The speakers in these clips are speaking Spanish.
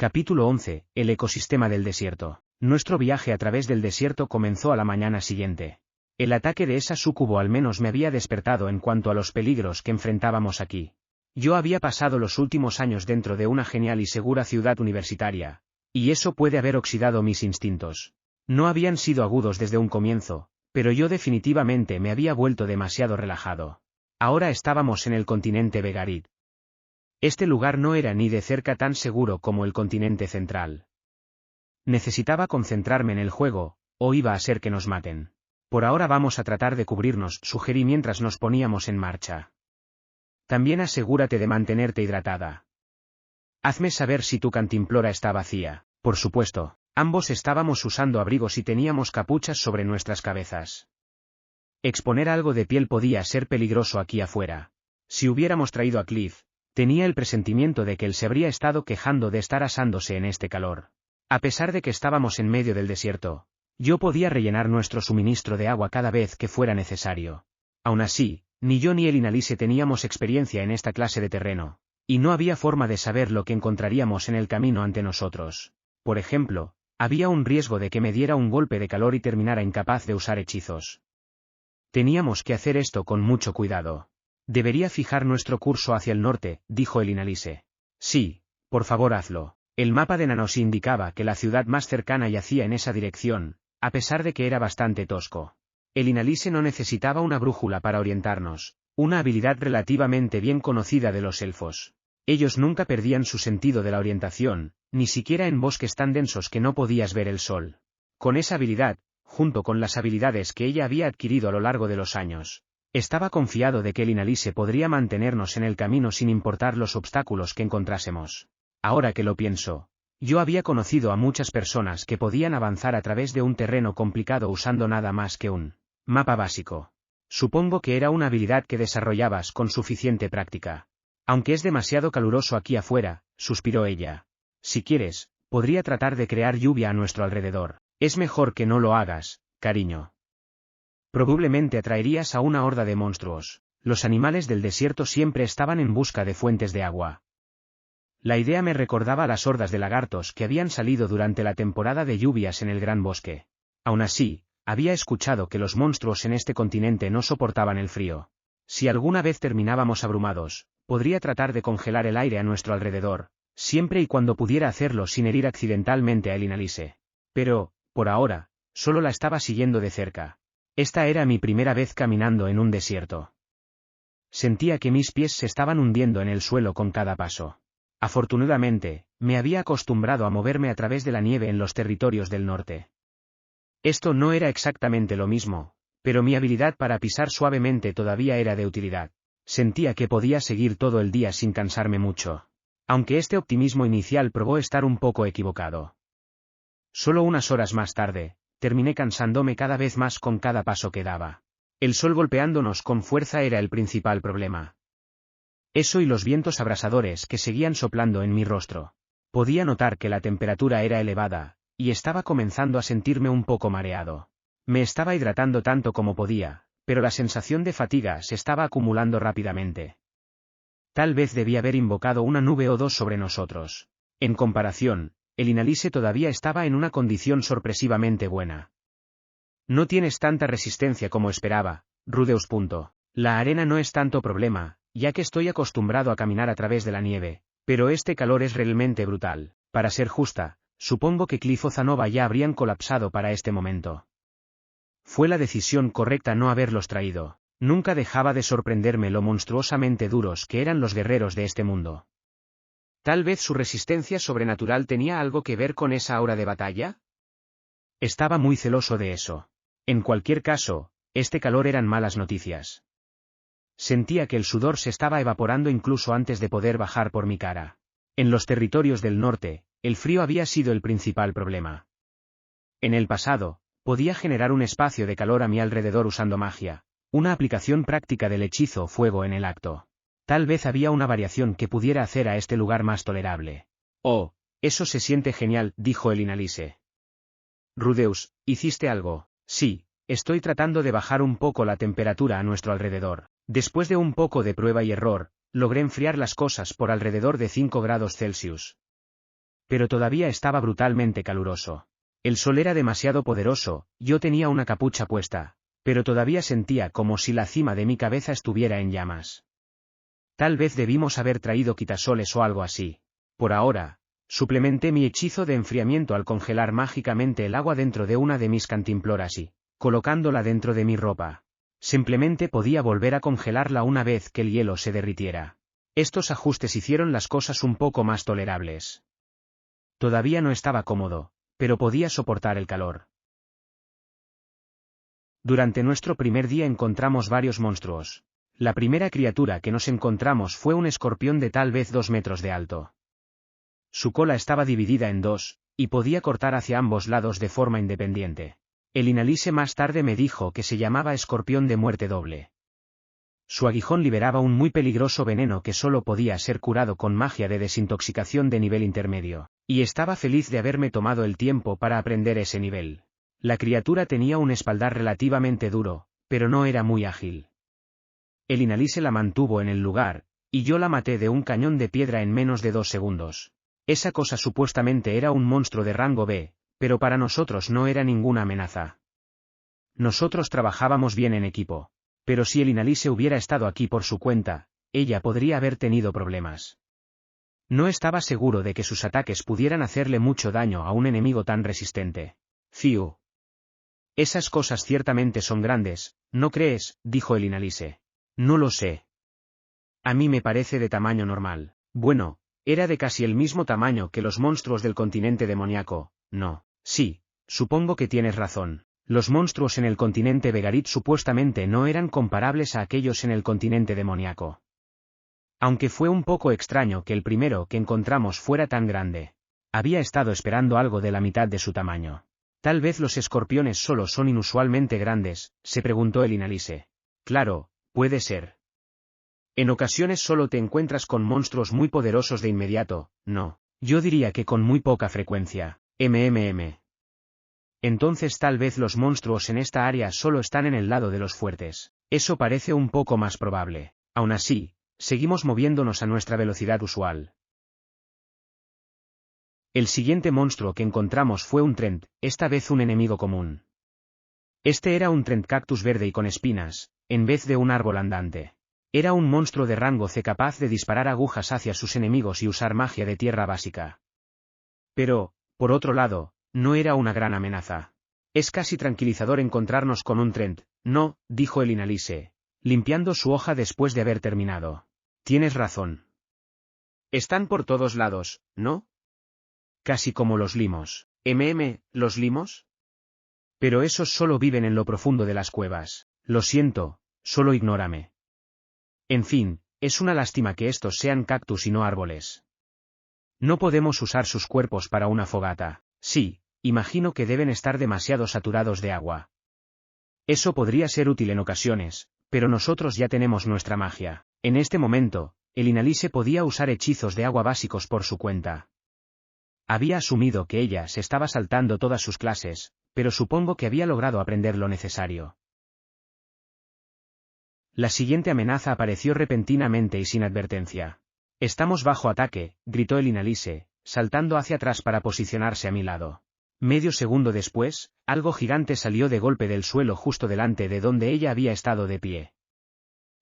Capítulo 11. El ecosistema del desierto. Nuestro viaje a través del desierto comenzó a la mañana siguiente. El ataque de esa súcubo al menos me había despertado en cuanto a los peligros que enfrentábamos aquí. Yo había pasado los últimos años dentro de una genial y segura ciudad universitaria, y eso puede haber oxidado mis instintos. No habían sido agudos desde un comienzo, pero yo definitivamente me había vuelto demasiado relajado. Ahora estábamos en el continente Vegarid. Este lugar no era ni de cerca tan seguro como el continente central. Necesitaba concentrarme en el juego, o iba a ser que nos maten. Por ahora vamos a tratar de cubrirnos, sugerí mientras nos poníamos en marcha. También asegúrate de mantenerte hidratada. Hazme saber si tu cantimplora está vacía. Por supuesto, ambos estábamos usando abrigos y teníamos capuchas sobre nuestras cabezas. Exponer algo de piel podía ser peligroso aquí afuera. Si hubiéramos traído a Cliff, tenía el presentimiento de que él se habría estado quejando de estar asándose en este calor. A pesar de que estábamos en medio del desierto, yo podía rellenar nuestro suministro de agua cada vez que fuera necesario. Aún así, ni yo ni Elinalise teníamos experiencia en esta clase de terreno, y no había forma de saber lo que encontraríamos en el camino ante nosotros. Por ejemplo, había un riesgo de que me diera un golpe de calor y terminara incapaz de usar hechizos. Teníamos que hacer esto con mucho cuidado. Debería fijar nuestro curso hacia el norte, dijo Elinalise. Sí, por favor hazlo. El mapa de Nanosí indicaba que la ciudad más cercana yacía en esa dirección, a pesar de que era bastante tosco. Elinalise no necesitaba una brújula para orientarnos, una habilidad relativamente bien conocida de los elfos. Ellos nunca perdían su sentido de la orientación, ni siquiera en bosques tan densos que no podías ver el sol. Con esa habilidad, junto con las habilidades que ella había adquirido a lo largo de los años, estaba confiado de que Elinalise podría mantenernos en el camino sin importar los obstáculos que encontrásemos. Ahora que lo pienso, yo había conocido a muchas personas que podían avanzar a través de un terreno complicado usando nada más que un mapa básico. Supongo que era una habilidad que desarrollabas con suficiente práctica. Aunque es demasiado caluroso aquí afuera, suspiró ella. Si quieres, podría tratar de crear lluvia a nuestro alrededor. Es mejor que no lo hagas, cariño. Probablemente atraerías a una horda de monstruos. Los animales del desierto siempre estaban en busca de fuentes de agua. La idea me recordaba a las hordas de lagartos que habían salido durante la temporada de lluvias en el Gran Bosque. Aún así, había escuchado que los monstruos en este continente no soportaban el frío. Si alguna vez terminábamos abrumados, podría tratar de congelar el aire a nuestro alrededor, siempre y cuando pudiera hacerlo sin herir accidentalmente a Elinalise. Pero, por ahora, solo la estaba siguiendo de cerca. Esta era mi primera vez caminando en un desierto. Sentía que mis pies se estaban hundiendo en el suelo con cada paso. Afortunadamente, me había acostumbrado a moverme a través de la nieve en los territorios del norte. Esto no era exactamente lo mismo, pero mi habilidad para pisar suavemente todavía era de utilidad. Sentía que podía seguir todo el día sin cansarme mucho. Aunque este optimismo inicial probó estar un poco equivocado. Solo unas horas más tarde, terminé cansándome cada vez más con cada paso que daba. El sol golpeándonos con fuerza era el principal problema. Eso y los vientos abrasadores que seguían soplando en mi rostro. Podía notar que la temperatura era elevada, y estaba comenzando a sentirme un poco mareado. Me estaba hidratando tanto como podía, pero la sensación de fatiga se estaba acumulando rápidamente. Tal vez debía haber invocado una nube o dos sobre nosotros. En comparación, Elinalise todavía estaba en una condición sorpresivamente buena. No tienes tanta resistencia como esperaba, Rudeus. La arena no es tanto problema, ya que estoy acostumbrado a caminar a través de la nieve, pero este calor es realmente brutal. Para ser justa, supongo que Cliff o Zanova ya habrían colapsado para este momento. Fue la decisión correcta no haberlos traído. Nunca dejaba de sorprenderme lo monstruosamente duros que eran los guerreros de este mundo. ¿Tal vez su resistencia sobrenatural tenía algo que ver con esa aura de batalla? Estaba muy celoso de eso. En cualquier caso, este calor eran malas noticias. Sentía que el sudor se estaba evaporando incluso antes de poder bajar por mi cara. En los territorios del norte, el frío había sido el principal problema. En el pasado, podía generar un espacio de calor a mi alrededor usando magia, una aplicación práctica del hechizo fuego en el acto. Tal vez había una variación que pudiera hacer a este lugar más tolerable. Oh, eso se siente genial, dijo Elinalise. Rudeus, ¿hiciste algo? Sí, estoy tratando de bajar un poco la temperatura a nuestro alrededor. Después de un poco de prueba y error, logré enfriar las cosas por alrededor de 5 grados Celsius. pero todavía estaba brutalmente caluroso. El sol era demasiado poderoso, yo tenía una capucha puesta, pero todavía sentía como si la cima de mi cabeza estuviera en llamas. Tal vez debimos haber traído quitasoles o algo así. Por ahora, suplementé mi hechizo de enfriamiento al congelar mágicamente el agua dentro de una de mis cantimploras y, colocándola dentro de mi ropa, simplemente podía volver a congelarla una vez que el hielo se derritiera. Estos ajustes hicieron las cosas un poco más tolerables. Todavía no estaba cómodo, pero podía soportar el calor. Durante nuestro primer día encontramos varios monstruos. La primera criatura que nos encontramos fue un escorpión de tal vez 2 metros de alto. Su cola estaba dividida en dos, y podía cortar hacia ambos lados de forma independiente. El Inalise más tarde me dijo que se llamaba escorpión de muerte doble. Su aguijón liberaba un muy peligroso veneno que solo podía ser curado con magia de desintoxicación de nivel intermedio, y estaba feliz de haberme tomado el tiempo para aprender ese nivel. La criatura tenía un espaldar relativamente duro, pero no era muy ágil. El Inalise la mantuvo en el lugar, y yo la maté de un cañón de piedra en menos de 2 segundos. Esa cosa supuestamente era un monstruo de rango B, pero para nosotros no era ninguna amenaza. Nosotros trabajábamos bien en equipo. Pero si el Inalise hubiera estado aquí por su cuenta, ella podría haber tenido problemas. No estaba seguro de que sus ataques pudieran hacerle mucho daño a un enemigo tan resistente. Fiu. Esas cosas ciertamente son grandes, ¿no crees?, dijo el Inalise. No lo sé. A mí me parece de tamaño normal. Bueno, era de casi el mismo tamaño que los monstruos del continente demoníaco, ¿no? Sí, supongo que tienes razón. Los monstruos en el continente Vegarit supuestamente no eran comparables a aquellos en el continente demoníaco. Aunque fue un poco extraño que el primero que encontramos fuera tan grande. Había estado esperando algo de la mitad de su tamaño. Tal vez los escorpiones solo son inusualmente grandes, se preguntó el Inalise. Claro, puede ser. En ocasiones solo te encuentras con monstruos muy poderosos de inmediato, no. Yo diría que con muy poca frecuencia. Entonces tal vez los monstruos en esta área solo están en el lado de los fuertes. Eso parece un poco más probable. Aún así, seguimos moviéndonos a nuestra velocidad usual. El siguiente monstruo que encontramos fue un Trent, esta vez un enemigo común. Este era un Trent cactus verde y con espinas, en vez de un árbol andante. Era un monstruo de rango C capaz de disparar agujas hacia sus enemigos y usar magia de tierra básica. Pero, por otro lado, no era una gran amenaza. Es casi tranquilizador encontrarnos con un Trent, no, dijo el Inalise, limpiando su hoja después de haber terminado. Tienes razón. Están por todos lados, ¿no? Casi como los limos. ¿Los limos? Pero esos solo viven en lo profundo de las cuevas. Lo siento, solo ignórame. En fin, es una lástima que estos sean cactus y no árboles. No podemos usar sus cuerpos para una fogata. Sí, imagino que deben estar demasiado saturados de agua. Eso podría ser útil en ocasiones, pero nosotros ya tenemos nuestra magia. En este momento, el Inalise podía usar hechizos de agua básicos por su cuenta. Había asumido que ella se estaba saltando todas sus clases, pero supongo que había logrado aprender lo necesario. La siguiente amenaza apareció repentinamente y sin advertencia. Estamos bajo ataque, gritó el Inalise, saltando hacia atrás para posicionarse a mi lado. Medio segundo después, algo gigante salió de golpe del suelo justo delante de donde ella había estado de pie.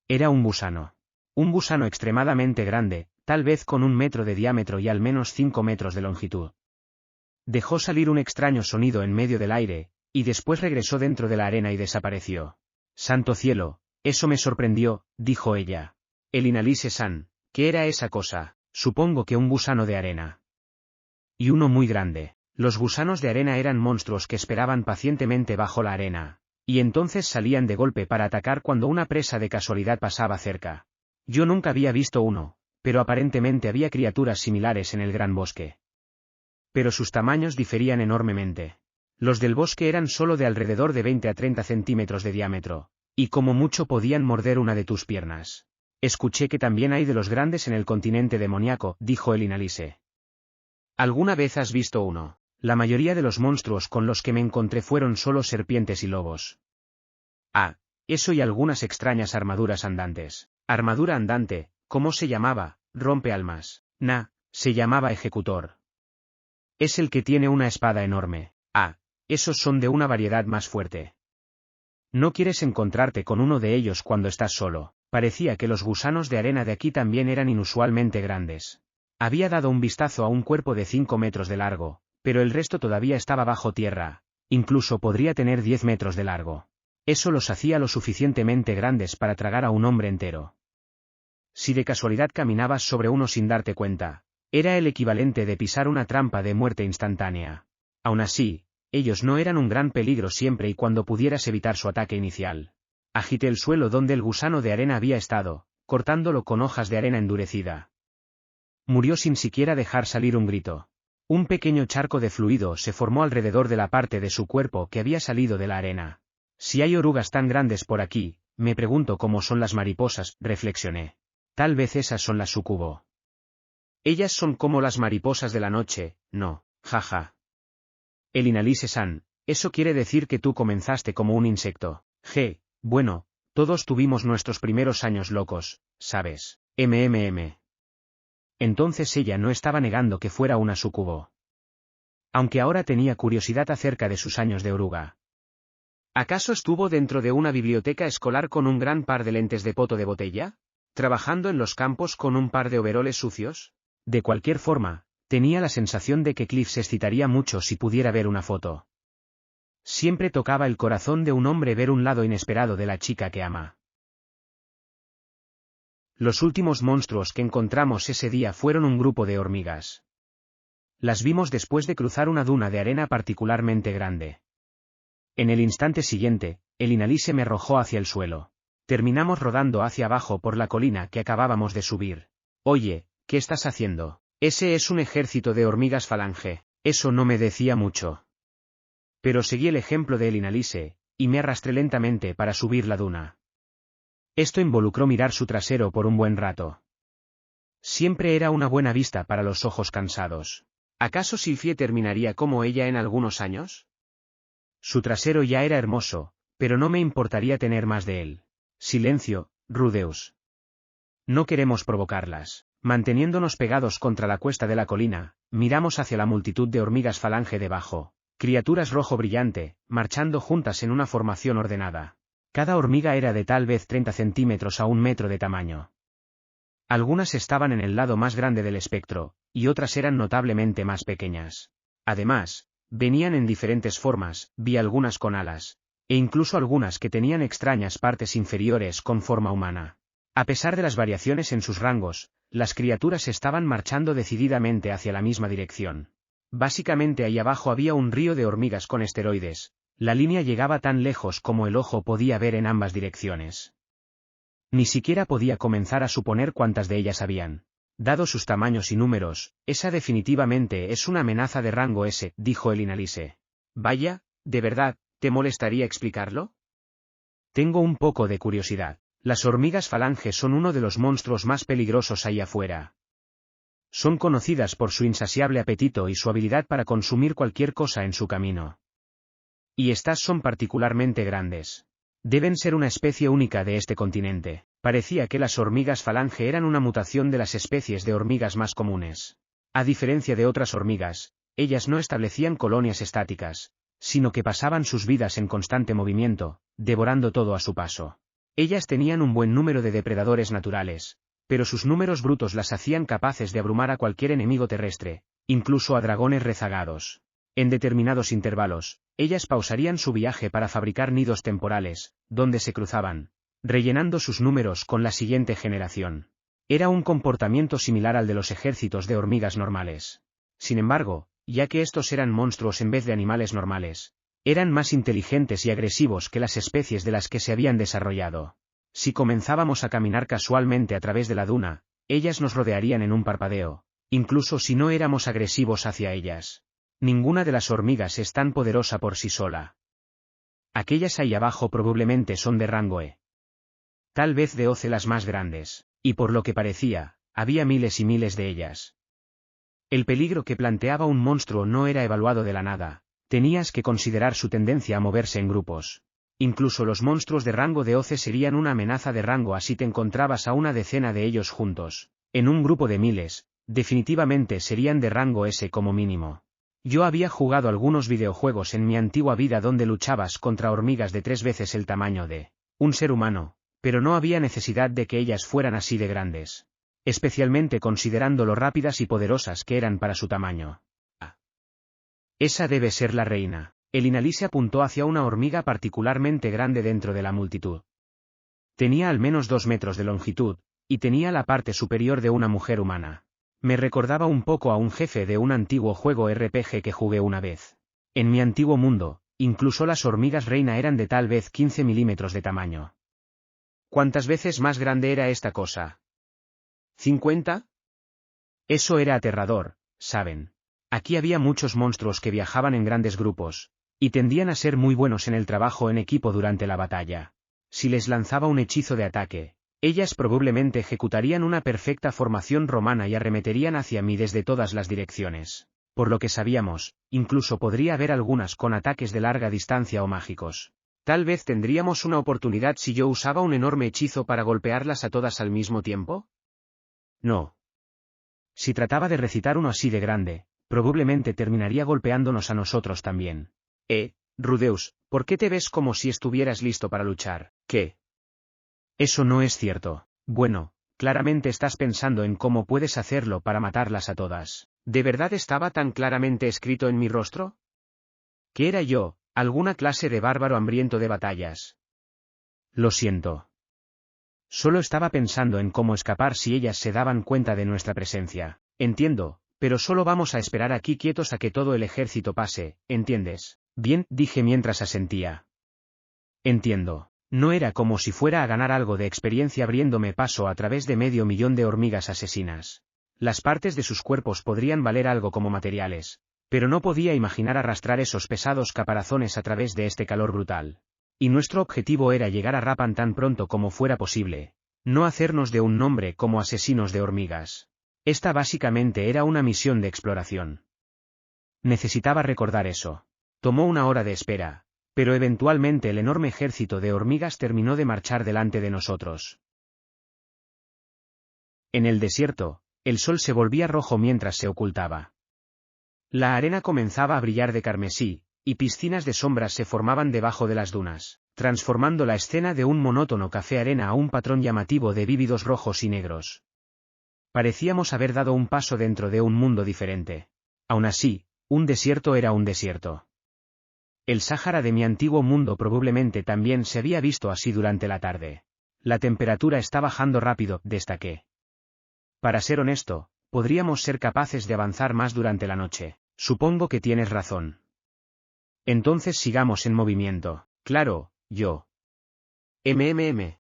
Era un gusano. Un gusano extremadamente grande, tal vez con 1 metro de diámetro y al menos 5 metros de longitud. Dejó salir un extraño sonido en medio del aire, y después regresó dentro de la arena y desapareció. Santo cielo, eso me sorprendió, dijo ella. El Inalise-san, ¿qué era esa cosa? Supongo que un gusano de arena. Y uno muy grande. Los gusanos de arena eran monstruos que esperaban pacientemente bajo la arena, y entonces salían de golpe para atacar cuando una presa de casualidad pasaba cerca. Yo nunca había visto uno, pero aparentemente había criaturas similares en el gran bosque. Pero sus tamaños diferían enormemente. Los del bosque eran solo de alrededor de 20 a 30 centímetros de diámetro, y como mucho podían morder una de tus piernas. Escuché que también hay de los grandes en el continente demoníaco, dijo el Inalise. ¿Alguna vez has visto uno? La mayoría de los monstruos con los que me encontré fueron solo serpientes y lobos. Ah, eso y algunas extrañas armaduras andantes. Armadura andante, ¿cómo se llamaba? Rompealmas. Se llamaba ejecutor. Es el que tiene una espada enorme. Ah, esos son de una variedad más fuerte. No quieres encontrarte con uno de ellos cuando estás solo. Parecía que los gusanos de arena de aquí también eran inusualmente grandes. Había dado un vistazo a un cuerpo de 5 metros de largo, pero el resto todavía estaba bajo tierra, incluso podría tener 10 metros de largo. Eso los hacía lo suficientemente grandes para tragar a un hombre entero. Si de casualidad caminabas sobre uno sin darte cuenta, era el equivalente de pisar una trampa de muerte instantánea. Aún así, ellos no eran un gran peligro siempre y cuando pudieras evitar su ataque inicial. Agité el suelo donde el gusano de arena había estado, cortándolo con hojas de arena endurecida. Murió sin siquiera dejar salir un grito. Un pequeño charco de fluido se formó alrededor de la parte de su cuerpo que había salido de la arena. Si hay orugas tan grandes por aquí, me pregunto cómo son las mariposas, reflexioné. Tal vez esas son las sucubo. Ellas son como las mariposas de la noche, no, jaja. El Inalise-san, eso quiere decir que tú comenzaste como un insecto. Bueno, todos tuvimos nuestros primeros años locos, ¿sabes? Entonces ella no estaba negando que fuera una sucubo. Aunque ahora tenía curiosidad acerca de sus años de oruga. ¿Acaso estuvo dentro de una biblioteca escolar con un gran par de lentes de poto de botella? ¿Trabajando en los campos con un par de overoles sucios? De cualquier forma, tenía la sensación de que Cliff se excitaría mucho si pudiera ver una foto. Siempre tocaba el corazón de un hombre ver un lado inesperado de la chica que ama. Los últimos monstruos que encontramos ese día fueron un grupo de hormigas. Las vimos después de cruzar una duna de arena particularmente grande. En el instante siguiente, el Inalise me arrojó hacia el suelo. Terminamos rodando hacia abajo por la colina que acabábamos de subir. Oye, ¿qué estás haciendo? Ese es un ejército de hormigas falange. Eso no me decía mucho. Pero seguí el ejemplo de el Inalise, y me arrastré lentamente para subir la duna. Esto involucró mirar su trasero por un buen rato. Siempre era una buena vista para los ojos cansados. ¿Acaso Sylphie terminaría como ella en algunos años? Su trasero ya era hermoso, pero no me importaría tener más de él. Silencio, Rudeus. No queremos provocarlas. Manteniéndonos pegados contra la cuesta de la colina, miramos hacia la multitud de hormigas falange debajo, criaturas rojo brillante, marchando juntas en una formación ordenada. Cada hormiga era de tal vez 30 centímetros a 1 metro de tamaño. Algunas estaban en el lado más grande del espectro, y otras eran notablemente más pequeñas. Además, venían en diferentes formas, vi algunas con alas, e incluso algunas que tenían extrañas partes inferiores con forma humana. A pesar de las variaciones en sus rangos, las criaturas estaban marchando decididamente hacia la misma dirección. Básicamente ahí abajo había un río de hormigas con esteroides. La línea llegaba tan lejos como el ojo podía ver en ambas direcciones. Ni siquiera podía comenzar a suponer cuántas de ellas habían. Dado sus tamaños y números, esa definitivamente es una amenaza de rango S, dijo el Inalise. Vaya, ¿de verdad, te molestaría explicarlo? Tengo un poco de curiosidad. Las hormigas falange son uno de los monstruos más peligrosos ahí afuera. Son conocidas por su insaciable apetito y su habilidad para consumir cualquier cosa en su camino. Y estas son particularmente grandes. Deben ser una especie única de este continente. Parecía que las hormigas falange eran una mutación de las especies de hormigas más comunes. A diferencia de otras hormigas, ellas no establecían colonias estáticas, sino que pasaban sus vidas en constante movimiento, devorando todo a su paso. Ellas tenían un buen número de depredadores naturales, pero sus números brutos las hacían capaces de abrumar a cualquier enemigo terrestre, incluso a dragones rezagados. En determinados intervalos, ellas pausarían su viaje para fabricar nidos temporales, donde se cruzaban, rellenando sus números con la siguiente generación. Era un comportamiento similar al de los ejércitos de hormigas normales. Sin embargo, ya que estos eran monstruos en vez de animales normales, eran más inteligentes y agresivos que las especies de las que se habían desarrollado. Si comenzábamos a caminar casualmente a través de la duna, ellas nos rodearían en un parpadeo, incluso si no éramos agresivos hacia ellas. Ninguna de las hormigas es tan poderosa por sí sola. Aquellas ahí abajo probablemente son de rango E. Tal vez de OC las más grandes, y por lo que parecía, había miles y miles de ellas. El peligro que planteaba un monstruo no era evaluado de la nada, tenías que considerar su tendencia a moverse en grupos. Incluso los monstruos de rango de OC serían una amenaza de rango así te encontrabas a una decena de ellos juntos. En un grupo de miles, definitivamente serían de rango S como mínimo. Yo había jugado algunos videojuegos en mi antigua vida donde luchabas contra hormigas de 3 veces el tamaño de un ser humano, pero no había necesidad de que ellas fueran así de grandes. Especialmente considerando lo rápidas y poderosas que eran para su tamaño. Ah. Esa debe ser la reina. El Inalise apuntó hacia una hormiga particularmente grande dentro de la multitud. Tenía al menos 2 metros de longitud, y tenía la parte superior de una mujer humana. Me recordaba un poco a un jefe de un antiguo juego RPG que jugué una vez. En mi antiguo mundo, incluso las hormigas reina eran de tal vez 15 milímetros de tamaño. ¿Cuántas veces más grande era esta cosa? ¿50? Eso era aterrador, ¿saben? Aquí había muchos monstruos que viajaban en grandes grupos, y tendían a ser muy buenos en el trabajo en equipo durante la batalla. Si les lanzaba un hechizo de ataque, ellas probablemente ejecutarían una perfecta formación romana y arremeterían hacia mí desde todas las direcciones. Por lo que sabíamos, incluso podría haber algunas con ataques de larga distancia o mágicos. Tal vez tendríamos una oportunidad si yo usaba un enorme hechizo para golpearlas a todas al mismo tiempo. No. Si trataba de recitar uno así de grande, probablemente terminaría golpeándonos a nosotros también. Rudeus, ¿por qué te ves como si estuvieras listo para luchar? ¿Qué? Eso no es cierto. Bueno, claramente estás pensando en cómo puedes hacerlo para matarlas a todas. ¿De verdad estaba tan claramente escrito en mi rostro? ¿Qué era yo, alguna clase de bárbaro hambriento de batallas? Lo siento. Solo estaba pensando en cómo escapar si ellas se daban cuenta de nuestra presencia. Entiendo, pero solo vamos a esperar aquí quietos a que todo el ejército pase, ¿entiendes? Bien, dije mientras asentía. Entiendo. No era como si fuera a ganar algo de experiencia abriéndome paso a través de 500.000 de hormigas asesinas. Las partes de sus cuerpos podrían valer algo como materiales, pero no podía imaginar arrastrar esos pesados caparazones a través de este calor brutal. Y nuestro objetivo era llegar a Rapan tan pronto como fuera posible, no hacernos de un nombre como asesinos de hormigas. Esta básicamente era una misión de exploración. Necesitaba recordar eso. Tomó una hora de espera, pero eventualmente el enorme ejército de hormigas terminó de marchar delante de nosotros. En el desierto, el sol se volvía rojo mientras se ocultaba. La arena comenzaba a brillar de carmesí, y piscinas de sombras se formaban debajo de las dunas, transformando la escena de un monótono café arena a un patrón llamativo de vívidos rojos y negros. Parecíamos haber dado un paso dentro de un mundo diferente. Aún así, un desierto era un desierto. El Sáhara de mi antiguo mundo probablemente también se había visto así durante la tarde. La temperatura está bajando rápido, destaqué. Para ser honesto, podríamos ser capaces de avanzar más durante la noche. Supongo que tienes razón. Entonces sigamos en movimiento. Claro, yo.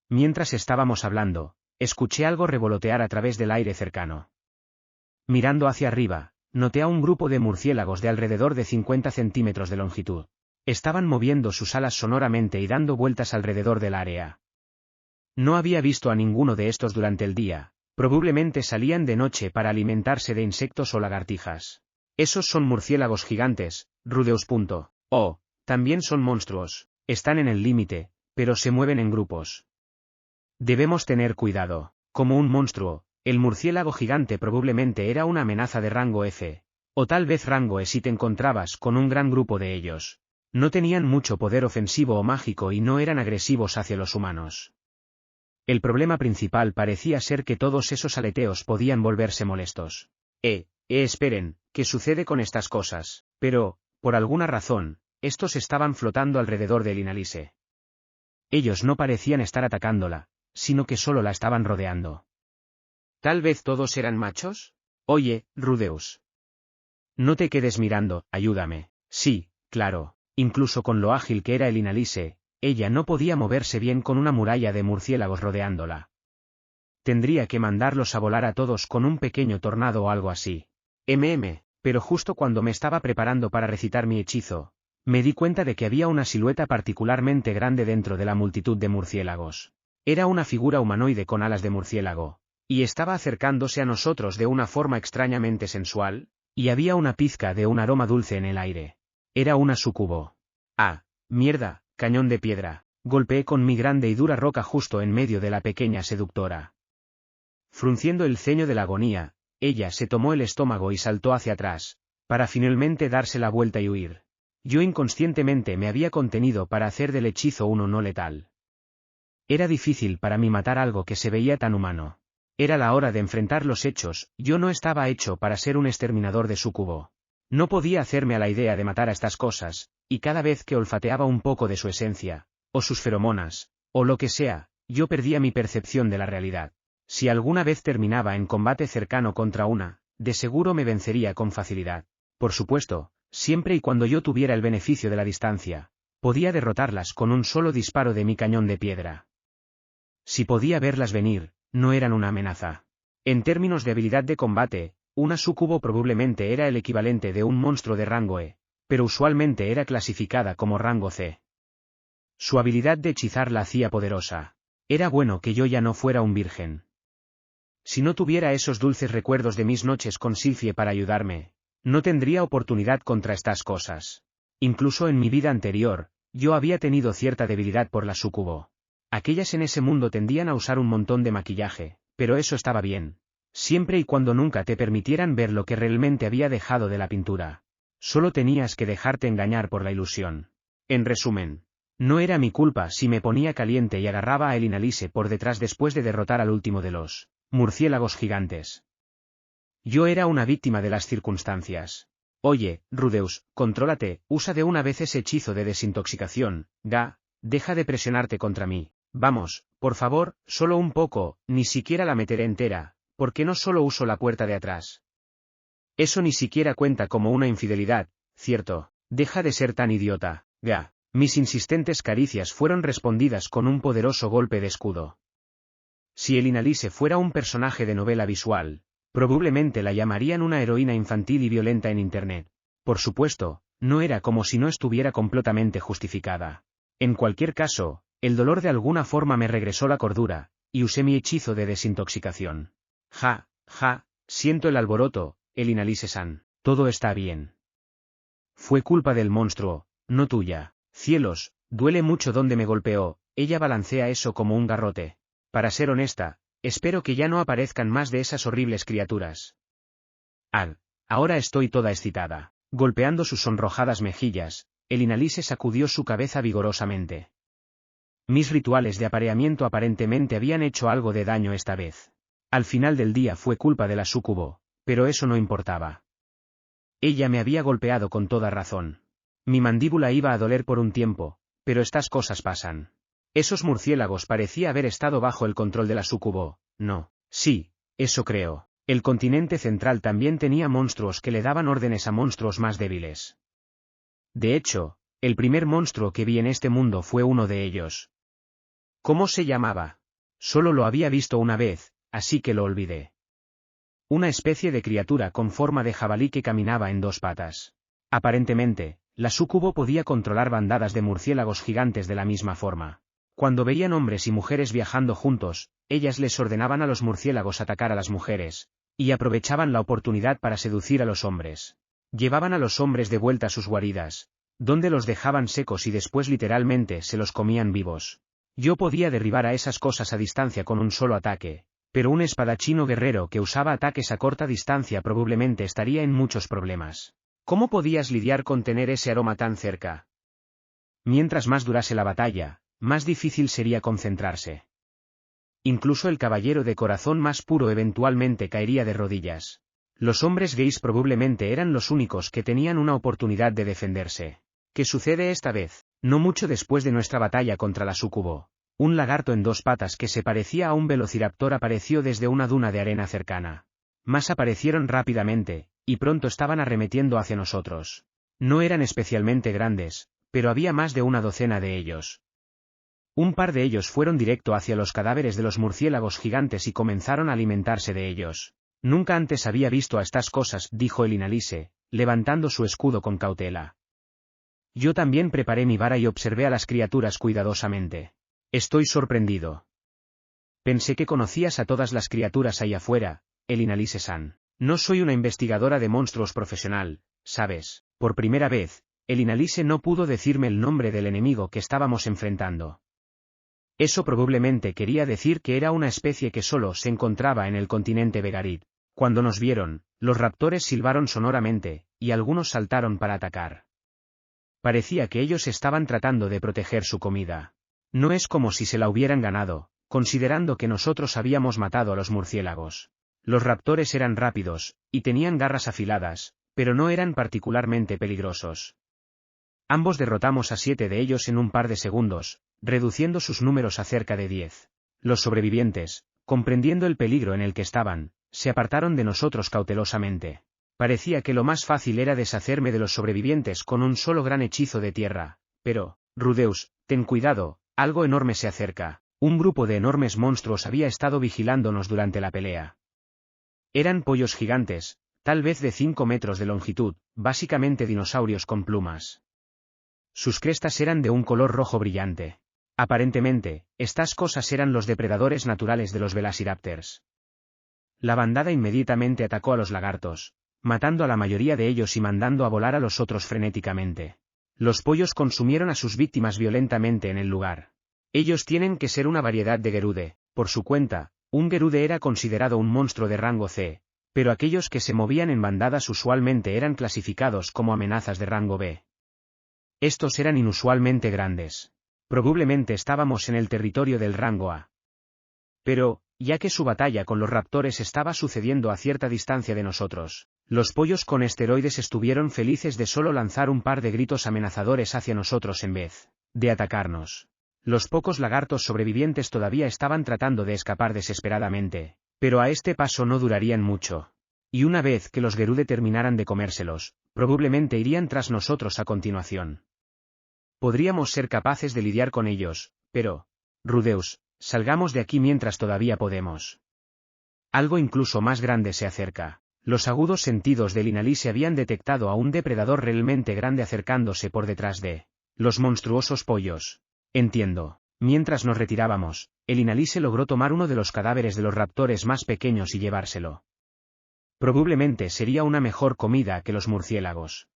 Mientras estábamos hablando, escuché algo revolotear a través del aire cercano. Mirando hacia arriba, noté a un grupo de murciélagos de alrededor de 50 centímetros de longitud. Estaban moviendo sus alas sonoramente y dando vueltas alrededor del área. No había visto a ninguno de estos durante el día, probablemente salían de noche para alimentarse de insectos o lagartijas. Esos son murciélagos gigantes, Rudeus. Oh, también son monstruos, están en el límite, pero se mueven en grupos. Debemos tener cuidado. Como un monstruo, el murciélago gigante probablemente era una amenaza de rango F, o tal vez rango E si te encontrabas con un gran grupo de ellos. No tenían mucho poder ofensivo o mágico y no eran agresivos hacia los humanos. El problema principal parecía ser que todos esos aleteos podían volverse molestos. Esperen, ¿qué sucede con estas cosas? Pero, por alguna razón, estos estaban flotando alrededor del Inalise. Ellos no parecían estar atacándola, sino que solo la estaban rodeando. ¿Tal vez todos eran machos? Oye, Rudeus. No te quedes mirando, ayúdame. Sí, claro. Incluso con lo ágil que era el Inalise, ella no podía moverse bien con una muralla de murciélagos rodeándola. Tendría que mandarlos a volar a todos con un pequeño tornado o algo así. Pero justo cuando me estaba preparando para recitar mi hechizo, me di cuenta de que había una silueta particularmente grande dentro de la multitud de murciélagos. Era una figura humanoide con alas de murciélago, y estaba acercándose a nosotros de una forma extrañamente sensual, y había una pizca de un aroma dulce en el aire. Era una sucubo. Ah, mierda, cañón de piedra, golpeé con mi grande y dura roca justo en medio de la pequeña seductora. Frunciendo el ceño de la agonía, ella se tomó el estómago y saltó hacia atrás, para finalmente darse la vuelta y huir. Yo inconscientemente me había contenido para hacer del hechizo uno no letal. Era difícil para mí matar algo que se veía tan humano. Era la hora de enfrentar los hechos, yo no estaba hecho para ser un exterminador de súcubo. No podía hacerme a la idea de matar a estas cosas, y cada vez que olfateaba un poco de su esencia, o sus feromonas, o lo que sea, yo perdía mi percepción de la realidad. Si alguna vez terminaba en combate cercano contra una, de seguro me vencería con facilidad. Por supuesto, siempre y cuando yo tuviera el beneficio de la distancia, podía derrotarlas con un solo disparo de mi cañón de piedra. Si podía verlas venir, no eran una amenaza. En términos de habilidad de combate, una súcubo probablemente era el equivalente de un monstruo de rango E, pero usualmente era clasificada como rango C. Su habilidad de hechizar la hacía poderosa. Era bueno que yo ya no fuera un virgen. Si no tuviera esos dulces recuerdos de mis noches con Sylphie para ayudarme, no tendría oportunidad contra estas cosas. Incluso en mi vida anterior, yo había tenido cierta debilidad por la súcubo. Aquellas en ese mundo tendían a usar un montón de maquillaje, pero eso estaba bien. Siempre y cuando nunca te permitieran ver lo que realmente había dejado de la pintura. Solo tenías que dejarte engañar por la ilusión. En resumen, no era mi culpa si me ponía caliente y agarraba a Elinalise por detrás después de derrotar al último de los murciélagos gigantes. Yo era una víctima de las circunstancias. Oye, Rudeus, contrólate, usa de una vez ese hechizo de desintoxicación, deja de presionarte contra mí. Vamos, por favor, solo un poco, ni siquiera la meteré entera, ¿por qué no solo uso la puerta de atrás? Eso ni siquiera cuenta como una infidelidad, ¿cierto? Deja de ser tan idiota, Mis insistentes caricias fueron respondidas con un poderoso golpe de escudo. Si Elinalise fuera un personaje de novela visual, probablemente la llamarían una heroína infantil y violenta en Internet. Por supuesto, no era como si no estuviera completamente justificada. En cualquier caso, el dolor de alguna forma me regresó la cordura, y usé mi hechizo de desintoxicación. Siento el alboroto, Elinalise-san, todo está bien. Fue culpa del monstruo, no tuya. Cielos, duele mucho donde me golpeó, ella balancea eso como un garrote. Para ser honesta, espero que ya no aparezcan más de esas horribles criaturas. Ahora estoy toda excitada. Golpeando sus sonrojadas mejillas, Elinalise sacudió su cabeza vigorosamente. Mis rituales de apareamiento aparentemente habían hecho algo de daño esta vez. Al final del día fue culpa de la súcubo, pero eso no importaba. Ella me había golpeado con toda razón. Mi mandíbula iba a doler por un tiempo, pero estas cosas pasan. Esos murciélagos parecía haber estado bajo el control de la súcubo, ¿no? Sí, eso creo. El continente central también tenía monstruos que le daban órdenes a monstruos más débiles. De hecho, el primer monstruo que vi en este mundo fue uno de ellos. ¿Cómo se llamaba? Solo lo había visto una vez, así que lo olvidé. Una especie de criatura con forma de jabalí que caminaba en dos patas. Aparentemente, la súcubo podía controlar bandadas de murciélagos gigantes de la misma forma. Cuando veían hombres y mujeres viajando juntos, ellas les ordenaban a los murciélagos atacar a las mujeres, y aprovechaban la oportunidad para seducir a los hombres. Llevaban a los hombres de vuelta a sus guaridas, donde los dejaban secos y después literalmente se los comían vivos. Yo podía derribar a esas cosas a distancia con un solo ataque, pero un espadachino guerrero que usaba ataques a corta distancia probablemente estaría en muchos problemas. ¿Cómo podías lidiar con tener ese aroma tan cerca? Mientras más durase la batalla, más difícil sería concentrarse. Incluso el caballero de corazón más puro eventualmente caería de rodillas. Los hombres gays probablemente eran los únicos que tenían una oportunidad de defenderse. ¿Qué sucede esta vez? No mucho después de nuestra batalla contra la súcubo, un lagarto en dos patas que se parecía a un velociraptor apareció desde una duna de arena cercana. Más aparecieron rápidamente, y pronto estaban arremetiendo hacia nosotros. No eran especialmente grandes, pero había más de una docena de ellos. Un par de ellos fueron directo hacia los cadáveres de los murciélagos gigantes y comenzaron a alimentarse de ellos. Nunca antes había visto a estas cosas, dijo Elinalise, levantando su escudo con cautela. Yo también preparé mi vara y observé a las criaturas cuidadosamente. Estoy sorprendido. Pensé que conocías a todas las criaturas ahí afuera, Elinalise-san. No soy una investigadora de monstruos profesional, ¿sabes? Por primera vez, Elinalise no pudo decirme el nombre del enemigo que estábamos enfrentando. Eso probablemente quería decir que era una especie que solo se encontraba en el continente Vegarid. Cuando nos vieron, los raptores silbaron sonoramente, y algunos saltaron para atacar. Parecía que ellos estaban tratando de proteger su comida. No es como si se la hubieran ganado, considerando que nosotros habíamos matado a los murciélagos. Los raptores eran rápidos, y tenían garras afiladas, pero no eran particularmente peligrosos. Ambos derrotamos a 7 de ellos en un par de segundos, reduciendo sus números a cerca de 10. Los sobrevivientes, comprendiendo el peligro en el que estaban, se apartaron de nosotros cautelosamente. Parecía que lo más fácil era deshacerme de los sobrevivientes con un solo gran hechizo de tierra, pero, Rudeus, ten cuidado, algo enorme se acerca. Un grupo de enormes monstruos había estado vigilándonos durante la pelea. Eran pollos gigantes, tal vez de 5 metros de longitud, básicamente dinosaurios con plumas. Sus crestas eran de un color rojo brillante. Aparentemente, estas cosas eran los depredadores naturales de los velociraptors. La bandada inmediatamente atacó a los lagartos, matando a la mayoría de ellos y mandando a volar a los otros frenéticamente. Los pollos consumieron a sus víctimas violentamente en el lugar. Ellos tienen que ser una variedad de gerude, por su cuenta. Un gerude era considerado un monstruo de rango C, pero aquellos que se movían en bandadas usualmente eran clasificados como amenazas de rango B. Estos eran inusualmente grandes. Probablemente estábamos en el territorio del rango A. Pero, ya que su batalla con los raptores estaba sucediendo a cierta distancia de nosotros, los pollos con esteroides estuvieron felices de solo lanzar un par de gritos amenazadores hacia nosotros en vez de atacarnos. Los pocos lagartos sobrevivientes todavía estaban tratando de escapar desesperadamente, pero a este paso no durarían mucho. Y una vez que los gerude terminaran de comérselos, probablemente irían tras nosotros a continuación. Podríamos ser capaces de lidiar con ellos, pero, Rudeus, salgamos de aquí mientras todavía podemos. Algo incluso más grande se acerca. Los agudos sentidos de Linalise habían detectado a un depredador realmente grande acercándose por detrás de los monstruosos pollos. Entiendo. Mientras nos retirábamos, el Linalise logró tomar uno de los cadáveres de los raptores más pequeños y llevárselo. Probablemente sería una mejor comida que los murciélagos.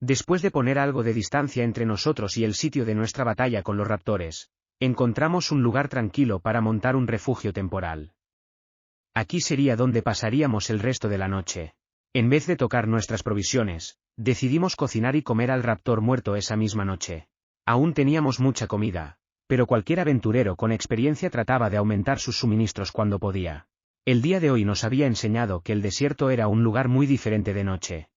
Después de poner algo de distancia entre nosotros y el sitio de nuestra batalla con los raptores, encontramos un lugar tranquilo para montar un refugio temporal. Aquí sería donde pasaríamos el resto de la noche. En vez de tocar nuestras provisiones, decidimos cocinar y comer al raptor muerto esa misma noche. Aún teníamos mucha comida, pero cualquier aventurero con experiencia trataba de aumentar sus suministros cuando podía. El día de hoy nos había enseñado que el desierto era un lugar muy diferente de noche.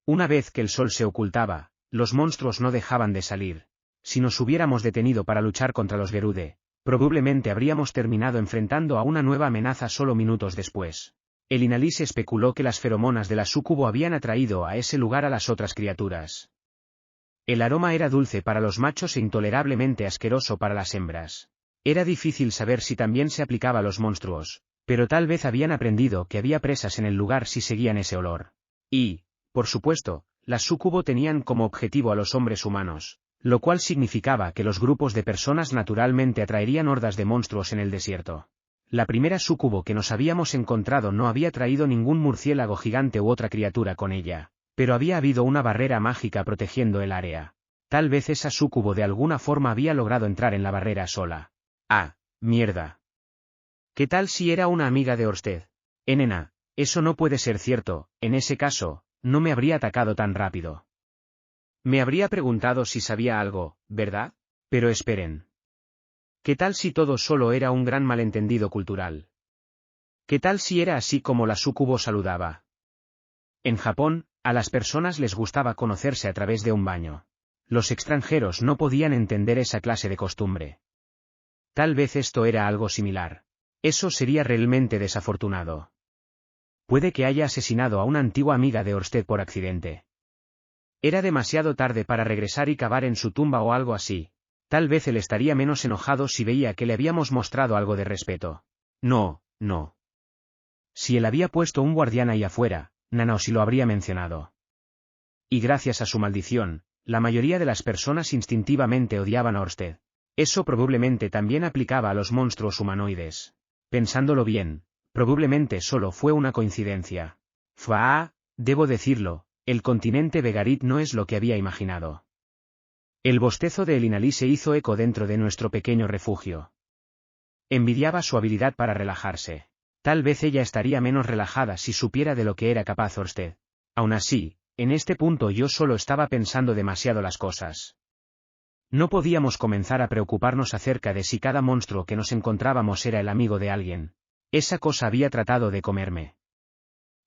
Una vez que el sol se ocultaba, los monstruos no dejaban de salir. Si nos hubiéramos detenido para luchar contra los gerude, probablemente habríamos terminado enfrentando a una nueva amenaza solo minutos después. El Linalise especuló que las feromonas de la súcubo habían atraído a ese lugar a las otras criaturas. El aroma era dulce para los machos e intolerablemente asqueroso para las hembras. Era difícil saber si también se aplicaba a los monstruos, pero tal vez habían aprendido que había presas en el lugar si seguían ese olor. Y, por supuesto, las súcubo tenían como objetivo a los hombres humanos, lo cual significaba que los grupos de personas naturalmente atraerían hordas de monstruos en el desierto. La primera súcubo que nos habíamos encontrado no había traído ningún murciélago gigante u otra criatura con ella, pero había habido una barrera mágica protegiendo el área. Tal vez esa súcubo de alguna forma había logrado entrar en la barrera sola. Ah, mierda. ¿Qué tal si era una amiga de Orsted? Nena, eso no puede ser cierto. En ese caso, no me habría atacado tan rápido. Me habría preguntado si sabía algo, ¿verdad? Pero esperen. ¿Qué tal si todo solo era un gran malentendido cultural? ¿Qué tal si era así como la súcubo saludaba? En Japón, a las personas les gustaba conocerse a través de un baño. Los extranjeros no podían entender esa clase de costumbre. Tal vez esto era algo similar. Eso sería realmente desafortunado. Puede que haya asesinado a una antigua amiga de Orsted por accidente. Era demasiado tarde para regresar y cavar en su tumba o algo así. Tal vez él estaría menos enojado si veía que le habíamos mostrado algo de respeto. No, no. Si él había puesto un guardián ahí afuera, Nanaoshi lo habría mencionado. Y gracias a su maldición, la mayoría de las personas instintivamente odiaban a Orsted. Eso probablemente también aplicaba a los monstruos humanoides. Pensándolo bien, probablemente solo fue una coincidencia. Debo decirlo, el continente Vegarit no es lo que había imaginado. El bostezo de Linalise hizo eco dentro de nuestro pequeño refugio. Envidiaba su habilidad para relajarse. Tal vez ella estaría menos relajada si supiera de lo que era capaz Orsted. Aún así, en este punto yo solo estaba pensando demasiado las cosas. No podíamos comenzar a preocuparnos acerca de si cada monstruo que nos encontrábamos era el amigo de alguien. Esa cosa había tratado de comerme.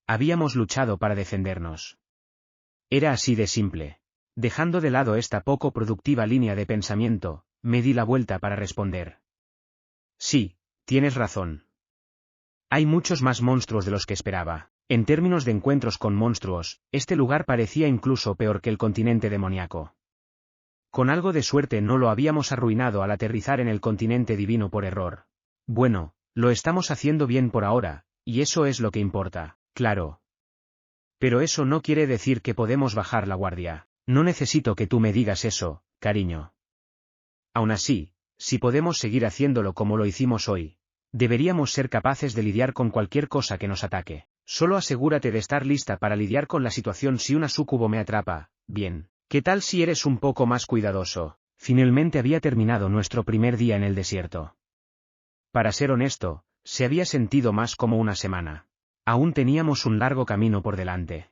Habíamos luchado para defendernos. Era así de simple. Dejando de lado esta poco productiva línea de pensamiento, me di la vuelta para responder. Sí, tienes razón. Hay muchos más monstruos de los que esperaba. En términos de encuentros con monstruos, este lugar parecía incluso peor que el continente demoníaco. Con algo de suerte no lo habíamos arruinado al aterrizar en el continente divino por error. Bueno, lo estamos haciendo bien por ahora, y eso es lo que importa, claro. Pero eso no quiere decir que podemos bajar la guardia. No necesito que tú me digas eso, cariño. Aún así, si podemos seguir haciéndolo como lo hicimos hoy, deberíamos ser capaces de lidiar con cualquier cosa que nos ataque. Solo asegúrate de estar lista para lidiar con la situación si una súcubo me atrapa. Bien. ¿Qué tal si eres un poco más cuidadoso? Finalmente había terminado nuestro primer día en el desierto. Para ser honesto, se había sentido más como una semana. Aún teníamos un largo camino por delante.